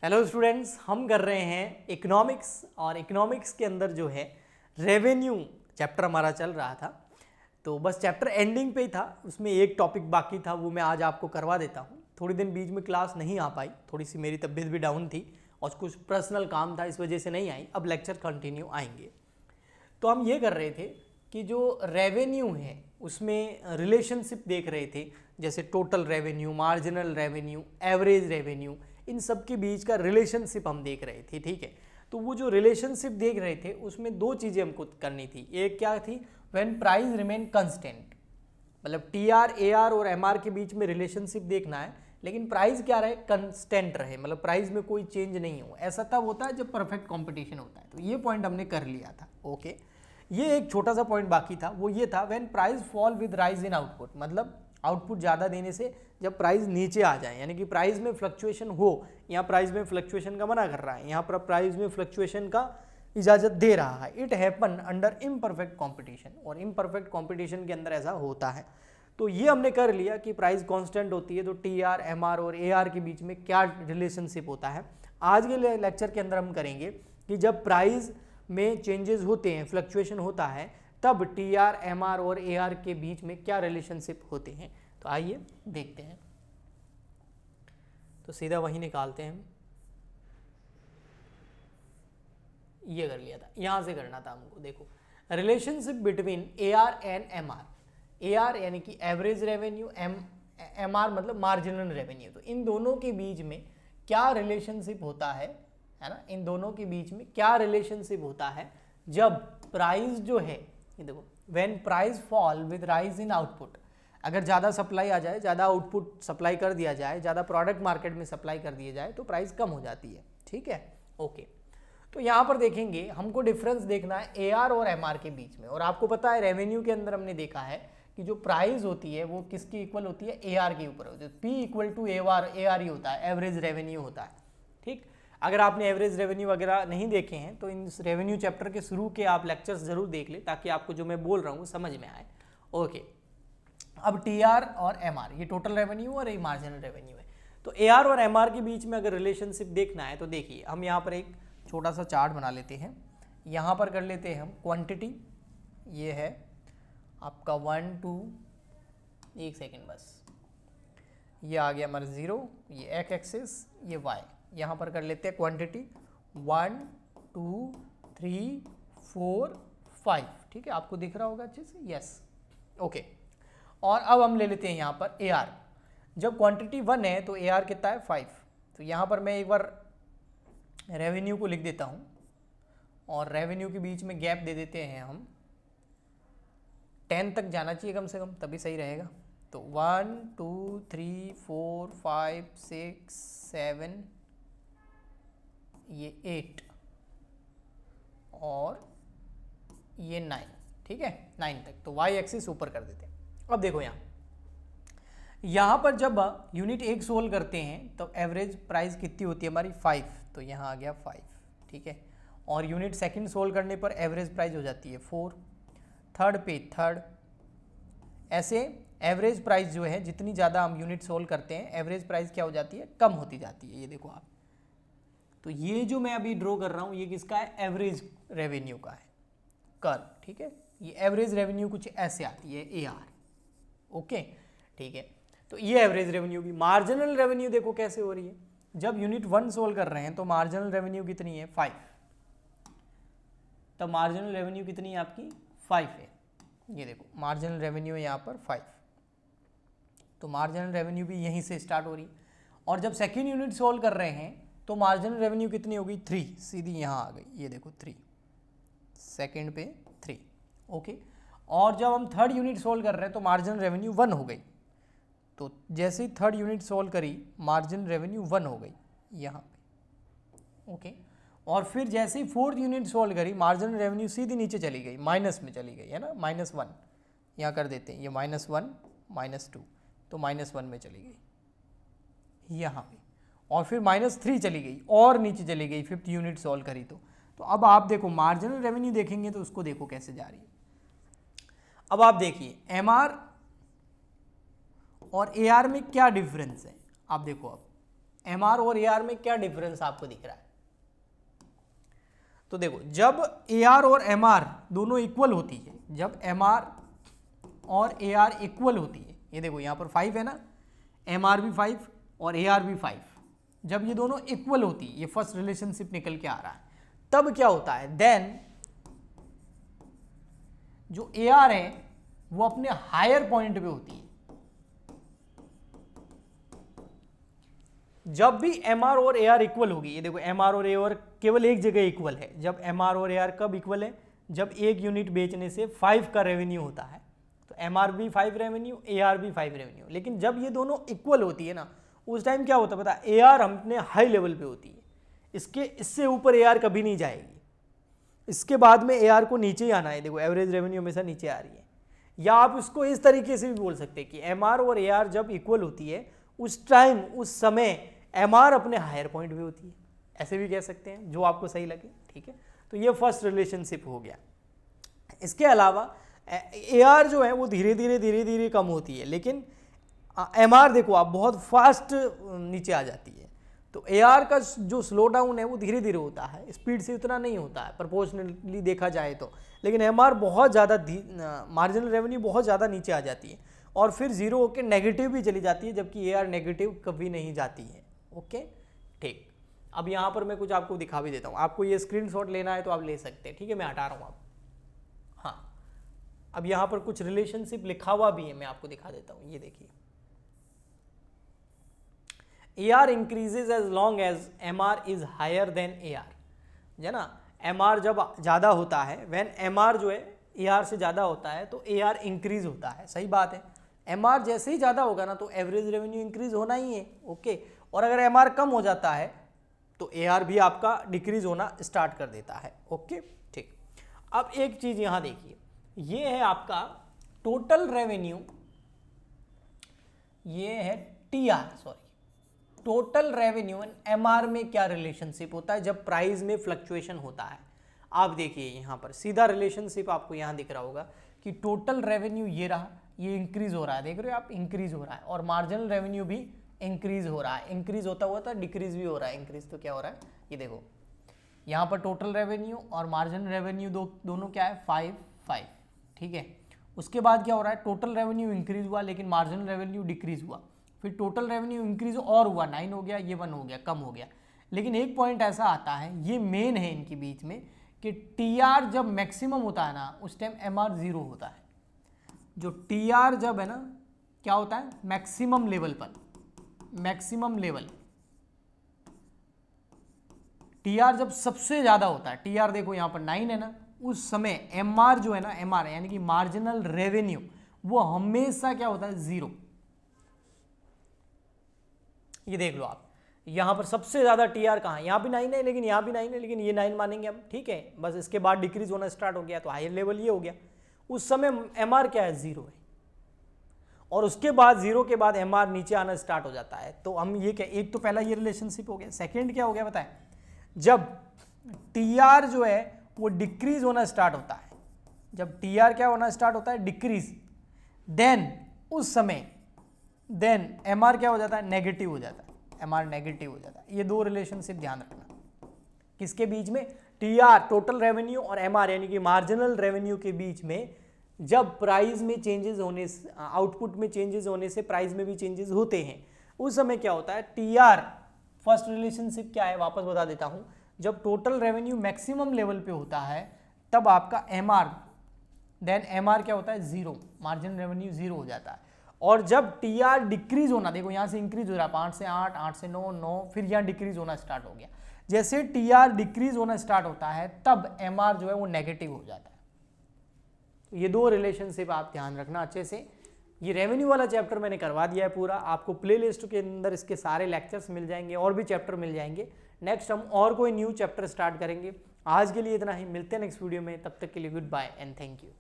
Hello students, हम कर रहे हैं इकोनॉमिक्स और इकोनॉमिक्स के अंदर जो है रेवेन्यू चैप्टर हमारा चल रहा था। तो बस चैप्टर एंडिंग पे ही था, उसमें एक टॉपिक बाकी था, वो मैं आज आपको करवा देता हूँ। थोड़ी दिन बीच में क्लास नहीं आ पाई, थोड़ी सी मेरी तबीयत भी डाउन थी और कुछ पर्सनल काम था, इस वजह से नहीं आई। अब लेक्चर कंटिन्यू आएंगे। तो हम ये कर रहे थे कि जो रेवेन्यू है उसमें रिलेशनशिप देख रहे थे, जैसे total revenue, marginal revenue, average revenue, इन सब के बीच का रिलेशनशिप हम देख रहे थे। ठीक है, तो वो जो रिलेशनशिप देख रहे थे उसमें दो चीज़ें हमको करनी थी। एक क्या थी, व्हेन प्राइस रिमेन कंस्टेंट, मतलब टीआर, एआर और एमआर के बीच में रिलेशनशिप देखना है, लेकिन प्राइस क्या रहे, कंस्टेंट रहे, मतलब प्राइस में कोई चेंज नहीं हो। ऐसा तब होता है जब परफेक्ट कंपटीशन होता है। तो ये पॉइंट हमने कर लिया था। ओके, ये एक छोटा सा पॉइंट बाकी था, वो ये था when price fall with rise in output, मतलब आउटपुट ज़्यादा देने से जब प्राइस नीचे आ जाए, यानी कि प्राइस में फ्लक्चुएशन हो। यहाँ प्राइस में फ्लक्चुएशन का मना कर रहा है, यहाँ पर प्राइस में फ्लक्चुएशन का इजाज़त दे रहा है। It happen under imperfect competition, और इम्परफेक्ट कंपटीशन के अंदर ऐसा होता है। तो ये हमने कर लिया कि प्राइस कांस्टेंट होती है, तो टीआर, एमआर और एआर के बीच में क्या रिलेशनशिप होता है। आज के लेक्चर के अंदर हम करेंगे कि जब प्राइस में चेंजेस होते हैं, फ्लक्चुएशन होता है, तब टीआर, एमआर और एआर के बीच में क्या रिलेशनशिप होते हैं। तो आइए देखते हैं। तो सीधा वही निकालते हैं हम। ये कर लिया था, यहां से करना था हमको। देखो, relationship between AR and MR. AR यानी कि एवरेज रेवेन्यू, एमआर मतलब मार्जिनल रेवेन्यू। तो इन दोनों के बीच में क्या रिलेशनशिप होता है ना, इन दोनों के बीच में क्या रिलेशनशिप होता है जब प्राइस जो है, ये देखो, when price fall with rise in output, अगर ज़्यादा सप्लाई आ जाए, ज़्यादा आउटपुट सप्लाई कर दिया जाए, ज़्यादा प्रोडक्ट मार्केट में सप्लाई कर दिया जाए, तो प्राइस कम हो जाती है। ठीक है, ओके। तो यहाँ पर देखेंगे, हमको डिफरेंस देखना है एआर और एमआर के बीच में। और आपको पता है रेवेन्यू के अंदर हमने देखा है कि जो प्राइस होती है वो किसकी इक्वल होती है, एआर के ऊपर होती है। पी इक्वल टू एआर ही होता है, एवरेज रेवेन्यू होता है। ठीक, अगर आपने एवरेज रेवेन्यू वगैरह नहीं देखे हैं तो इन रेवेन्यू चैप्टर के शुरू के आप लेक्चर्स जरूर देख ले, ताकि आपको जो मैं बोल रहा हूँ समझ में आए। ओके, अब टीआर और एमआर, ये टोटल रेवेन्यू और ये मार्जिनल रेवेन्यू है। तो एआर और एमआर के बीच में अगर रिलेशनशिप देखना है तो देखिए, हम यहाँ पर एक छोटा सा चार्ट बना लेते हैं। यहाँ पर कर लेते हैं हम क्वांटिटी, ये है आपका 1 2, एक सेकेंड बस, ये आ गया हमारा 0, ये एक्स एक्सिस, ये वाई। यहाँ पर कर लेते हैं क्वांटिटी 1 2 3 4 5। ठीक है, आपको दिख रहा होगा अच्छे से, यस, ओके। और अब हम ले लेते हैं यहाँ पर AR। जब क्वांटिटी 1 है तो AR कितना है, 5। तो यहाँ पर मैं एक बार रेवेन्यू को लिख देता हूँ, और रेवेन्यू के बीच में गैप दे देते हैं हम, 10 तक जाना चाहिए कम से कम, तभी सही रहेगा। तो 1 2 3 4 5 6 7, ये 8 और ये 9। ठीक है, 9 तक। तो वाई एक्सिस ऊपर कर देते हैं। अब देखो, यहाँ पर जब यूनिट 1 सोल्व करते हैं तो एवरेज प्राइस कितनी होती है हमारी, 5। तो यहाँ आ गया 5। ठीक है, और यूनिट सेकंड सोल्व करने पर एवरेज प्राइस हो जाती है 4। थर्ड पे थर्ड, ऐसे एवरेज प्राइस जो है, जितनी ज़्यादा हम यूनिट सोल्व करते हैं, एवरेज प्राइस क्या हो जाती है, कम होती जाती है। ये देखो आप, तो ये जो मैं अभी ड्रॉ कर रहा हूँ, ये किसका है, एवरेज रेवेन्यू का है कर्व। ठीक है, ये एवरेज रेवेन्यू कुछ ऐसे आती है, AR। ओके, ठीक है। तो ये एवरेज रेवेन्यू की। मार्जिनल रेवेन्यू देखो कैसे हो रही है, जब यूनिट 1 सोल्व कर रहे हैं तो मार्जिनल रेवेन्यू कितनी है, 5। तब मार्जिनल रेवेन्यू कितनी है आपकी, 5 है। ये देखो, मार्जिनल रेवेन्यू यहाँ पर 5। तो मार्जिनल रेवेन्यू भी यहीं से स्टार्ट हो रही है। और जब सेकेंड यूनिट सोल्व कर रहे हैं तो मार्जिनल रेवेन्यू कितनी होगी, 3, सीधी यहाँ आ गई। ये देखो 3, सेकेंड पे 3। ओके, और जब हम थर्ड यूनिट सोल्व कर रहे हैं तो मार्जिनल रेवेन्यू 1 हो गई। तो जैसे ही थर्ड यूनिट सोल्व करी, मार्जिनल रेवेन्यू 1 हो गई यहाँ पे। ओके, और फिर जैसे ही फोर्थ यूनिट सोल्व करी, मार्जिनल रेवेन्यू सीधी नीचे चली गई, माइनस में चली गई, है ना, -1। यहाँ कर देते हैं, ये -1 -2, तो -1 में चली गई यहाँ पे। और फिर -3 चली गई और नीचे चली गई, फिफ्थ यूनिट सोल्व करी। तो अब आप देखो, मार्जिनल रेवेन्यू देखेंगे तो उसको देखो कैसे जा रही है। अब आप देखिए एमआर और एआर में क्या डिफरेंस है। आप देखो, अब MR और AR में क्या डिफरेंस आपको दिख रहा है? तो देखो, जब AR और MR दोनों इक्वल होती है, जब MR और AR इक्वल होती है, ये देखो यहाँ पर 5 है ना, MR भी 5 और AR भी 5, जब ये दोनों इक्वल होती है, ये फर्स्ट रिलेशनशिप निकल के आ रहा है, तब क्या होता है, देन जो AR है वो अपने हायर पॉइंट पे होती है। जब भी MR और AR इक्वल होगी, ये देखो MR और AR केवल एक जगह इक्वल है, जब MR और AR कब इक्वल है, जब एक यूनिट बेचने से 5 का रेवेन्यू होता है, तो MR भी 5 रेवेन्यू, AR भी 5 रेवेन्यू। लेकिन जब ये दोनों इक्वल होती है ना, उस टाइम क्या होता है पता है, AR अपने हाई लेवल पे होती है, इससे ऊपर AR कभी नहीं जाएगी, इसके बाद में AR को नीचे ही आना है। देखो एवरेज रेवेन्यू हमेशा नीचे आ रही है। या आप इसको इस तरीके से भी बोल सकते हैं कि MR और AR जब इक्वल होती है, उस टाइम उस समय MR अपने हायर पॉइंट पे होती है, ऐसे भी कह सकते हैं, जो आपको सही लगे, ठीक है। तो ये फर्स्ट रिलेशनशिप हो गया। इसके अलावा AR जो है वो धीरे धीरे कम होती है, लेकिन MR देखो आप बहुत फास्ट नीचे आ जाती है। तो AR का जो स्लो डाउन है वो धीरे धीरे होता है, स्पीड से उतना नहीं होता है प्रोपोर्शनली देखा जाए तो। लेकिन MR बहुत ज़्यादा, मार्जिनल रेवेन्यू बहुत ज़्यादा नीचे आ जाती है और फिर जीरो होकर नेगेटिव भी चली जाती है, जबकि AR नेगेटिव कभी नहीं जाती है। ओके, ठीक। अब यहाँ पर मैं कुछ आपको दिखा भी देता हूँ, आपको ये स्क्रीनशॉट लेना है तो आप ले सकते हैं, ठीक है। मैं हटा रहा हूँ आप, हाँ। अब यहाँ पर कुछ रिलेशनशिप लिखा हुआ भी है, मैं आपको दिखा देता हूँ, ये देखिए। AR increases as long as MR is higher than AR, है ना। MR जब ज़्यादा होता है, when MR जो है AR से ज़्यादा होता है तो AR इंक्रीज होता है, सही बात है। MR जैसे ही ज़्यादा होगा ना तो एवरेज रेवेन्यू इंक्रीज होना ही है, ओके। और अगर MR कम हो जाता है तो AR भी आपका डिक्रीज होना स्टार्ट कर देता है, ओके, ठीक। अब एक चीज़ यहाँ देखिए, ये है आपका टोटल रेवेन्यू, ये है TR, sorry, total revenue and MR में क्या रिलेशनशिप होता है जब प्राइस में फ्लक्चुएशन होता है। आप देखिए यहाँ पर सीधा रिलेशनशिप आपको यहाँ दिख रहा होगा कि टोटल रेवेन्यू ये रहा, ये इंक्रीज हो रहा है, देख रहे हो आप, इंक्रीज हो रहा है, और मार्जिनल रेवेन्यू भी इंक्रीज हो रहा है। इंक्रीज होता हुआ था डिक्रीज भी हो रहा है, इंक्रीज तो क्या हो रहा है, ये देखो यहाँ पर टोटल रेवेन्यू और मार्जिनल रेवेन्यू दोनों क्या है, 5, ठीक है। उसके बाद क्या हो रहा है, टोटल रेवेन्यू इंक्रीज हुआ लेकिन मार्जिनल रेवेन्यू डिक्रीज हुआ, फिर टोटल रेवेन्यू इंक्रीज और हुआ, 9 हो गया, ये 1 हो गया, कम हो गया। लेकिन एक पॉइंट ऐसा आता है, ये मेन है इनके बीच में, कि TR जब मैक्सिमम होता है ना उस टाइम MR 0 होता है। जो TR जब है ना क्या होता है, मैक्सिमम लेवल पर, मैक्सिमम लेवल TR जब सबसे ज्यादा होता है, TR देखो यहाँ पर 9 है ना, उस समय MR जो है ना, MR यानी कि मार्जिनल रेवेन्यू, वो हमेशा क्या होता है, 0। ये देख लो आप, यहाँ पर सबसे ज़्यादा TR कहाँ है, यहाँ भी 9 है लेकिन यहाँ भी 9 है, लेकिन ये 9 मानेंगे हम, ठीक है। बस इसके बाद डिक्रीज होना स्टार्ट हो गया तो हायर लेवल ये हो गया। उस समय MR क्या है, 0 है, और उसके बाद 0 के बाद MR नीचे आना स्टार्ट हो जाता है। तो हम ये क्या, एक तो पहला ये रिलेशनशिप हो गया। सेकेंड क्या हो गया बताएं, जब TR जो है वो डिक्रीज होना स्टार्ट होता है, जब TR क्या होना स्टार्ट होता है, डिक्रीज, देन उस समय देन MR क्या हो जाता है, नेगेटिव हो जाता है, MR नेगेटिव हो जाता है। ये दो रिलेशनशिप ध्यान रखना, किसके बीच में, TR टोटल रेवेन्यू और MR यानी कि मार्जिनल रेवेन्यू के बीच में। जब प्राइस में चेंजेस होने से, आउटपुट में चेंजेस होने से प्राइस में भी चेंजेस होते हैं, उस समय क्या होता है, TR फर्स्ट रिलेशनशिप क्या है वापस बता देता हूं, जब टोटल रेवेन्यू मैक्सिमम लेवल पे होता है तब आपका MR, देन MR क्या होता है, 0, मार्जिनल रेवेन्यू 0 हो जाता है। और जब TR डिक्रीज होना, देखो यहाँ से इंक्रीज हो रहा है 5 से 8, 8 से 9, 9, फिर यहाँ डिक्रीज होना स्टार्ट हो गया। जैसे TR डिक्रीज होना स्टार्ट होता है तब MR जो है वो नेगेटिव हो जाता है। तो ये दो रिलेशनशिप आप ध्यान रखना अच्छे से। ये रेवेन्यू वाला चैप्टर मैंने करवा दिया है पूरा, आपको प्लेलिस्ट के अंदर इसके सारे लेक्चर्स मिल जाएंगे और भी चैप्टर मिल जाएंगे। नेक्स्ट हम और कोई न्यू चैप्टर स्टार्ट करेंगे। आज के लिए इतना ही, मिलते हैं नेक्स्ट वीडियो में, तब तक के लिए goodbye and thank you.